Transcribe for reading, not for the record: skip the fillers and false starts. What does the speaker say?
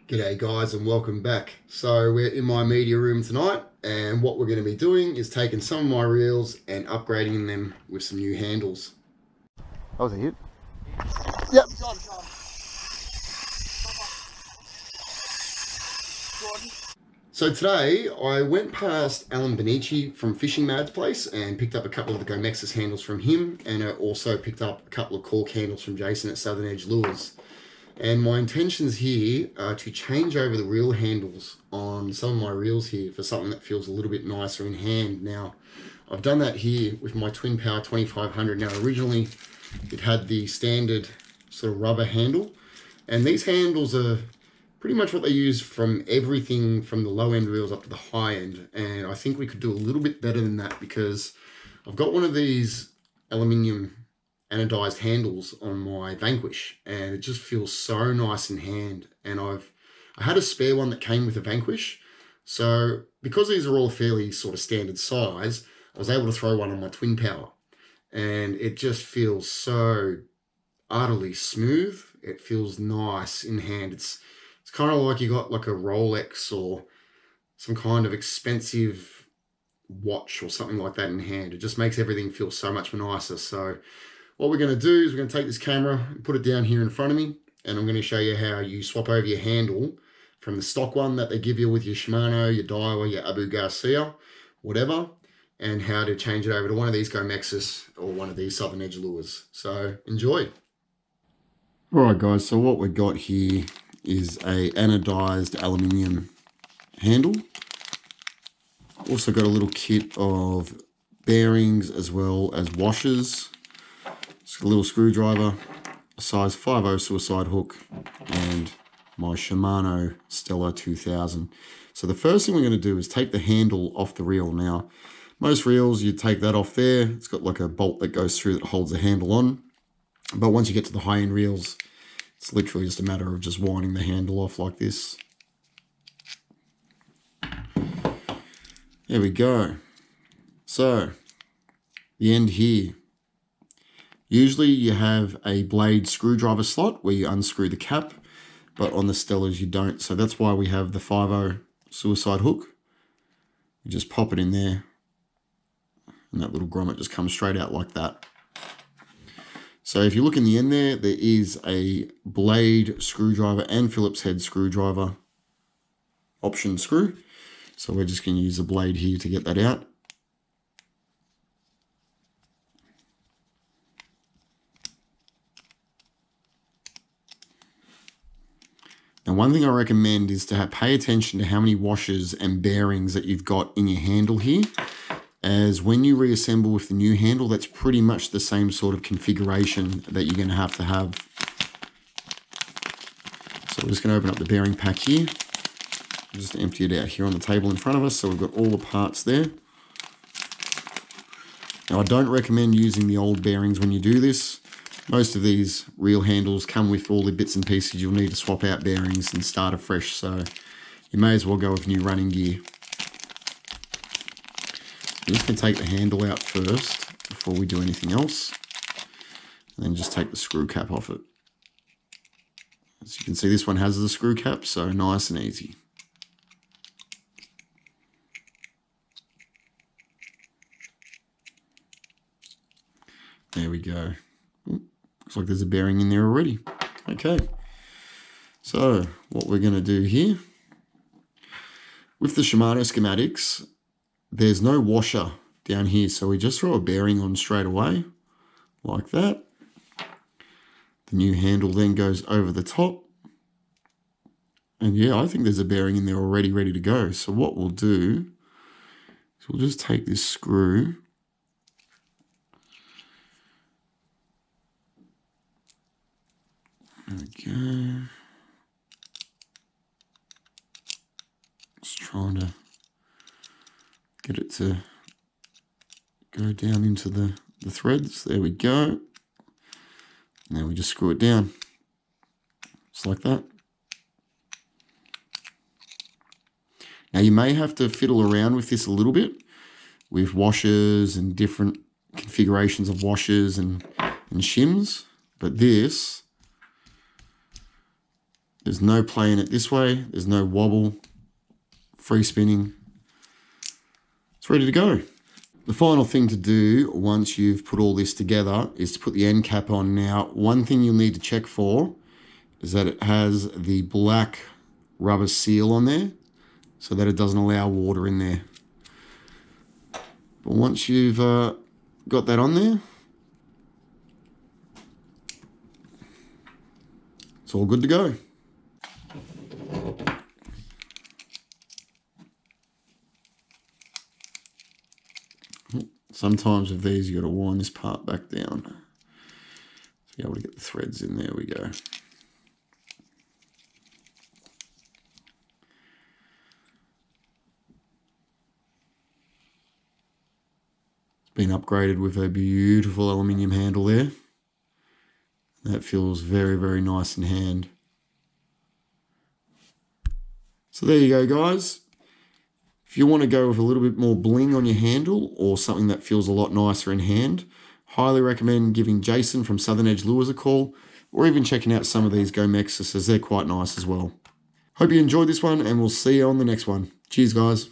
G'day guys and welcome back. So we're in my media room tonight and what we're going to be doing is taking some of my reels and upgrading them with some new handles. That was a hit. Yep. So today I went past Alan Benici from Fishing Mad's place and picked up a couple of the Gomexus handles from him, and I also picked up a couple of cork handles from Jason at Southern Edge Lures. And my intentions here are to change over the reel handles on some of my reels here for something that feels a little bit nicer in hand. Now, I've done that here with my Twin Power 2500. Now, originally it had the standard sort of rubber handle, and these handles are pretty much what they use from everything from the low end reels up to the high end. And I think we could do a little bit better than that because I've got one of these aluminium anodized handles on my Vanquish and it just feels so nice in hand. And I had a spare one that came with a Vanquish, so because these are all fairly sort of standard size, I was able to throw one on my Twin Power and it just feels so utterly smooth. It feels nice in hand. It's kind of like you got like a Rolex or some kind of expensive watch or something like that in hand. It just makes everything feel so much nicer. So what we're going to do is we're going to take this camera and put it down here in front of me, and I'm going to show you how you swap over your handle from the stock one that they give you with your Shimano, your Daiwa, your Abu Garcia, whatever, and how to change it over to one of these Gomexus or one of these Southern Edge lures. So enjoy. Alright guys, so what we've got here is a anodized aluminium handle. Also got a little kit of bearings as well as washers. A little screwdriver, a size 5/0 suicide hook, and my Shimano Stella 2000. So the first thing we're going to do is take the handle off the reel. Now, most reels, you take that off there. It's got like a bolt that goes through that holds the handle on. But once you get to the high-end reels, it's literally just a matter of just winding the handle off like this. There we go. So, the end here. Usually you have a blade screwdriver slot where you unscrew the cap, but on the Stellas you don't. So that's why we have the 5/0 suicide hook. You just pop it in there and that little grommet just comes straight out like that. So if you look in the end there, there is a blade screwdriver and Phillips head screwdriver option screw. So we're just going to use the blade here to get that out. Now, one thing I recommend is to pay attention to how many washers and bearings that you've got in your handle here, as when you reassemble with the new handle, that's pretty much the same sort of configuration that you're going to have. So we're just going to open up the bearing pack here. Just empty it out here on the table in front of us, so we've got all the parts there. Now, I don't recommend using the old bearings when you do this. Most of these reel handles come with all the bits and pieces you'll need to swap out bearings and start afresh, so you may as well go with new running gear. I'm just going to take the handle out first before we do anything else, and then just take the screw cap off it. As you can see, this one has the screw cap, so nice and easy. There we go. Looks like there's a bearing in there already. Okay, so what we're going to do here, with the Shimano schematics, there's no washer down here, so we just throw a bearing on straight away, like that. The new handle then goes over the top. And yeah, I think there's a bearing in there already ready to go. So what we'll do is we'll just take this screw, there we go. Just trying to get it to go down into the threads. There we go. Now we just screw it down. Just like that. Now you may have to fiddle around with this a little bit with washers and different configurations of washers and shims, but this There's no play in it this way. There's no wobble, free spinning. It's ready to go. The final thing to do once you've put all this together is to put the end cap on. Now, one thing you'll need to check for is that it has the black rubber seal on there so that it doesn't allow water in there. But once you've got that on there, it's all good to go. Sometimes with these, you've got to wind this part back down to be able to get the threads in. There we go. It's been upgraded with a beautiful aluminium handle there. That feels very, very nice in hand. So there you go, guys. If you want to go with a little bit more bling on your handle or something that feels a lot nicer in hand, highly recommend giving Jason from Southern Edge Lures a call, or even checking out some of these Gomexus, as they're quite nice as well. Hope you enjoyed this one, and we'll see you on the next one. Cheers, guys.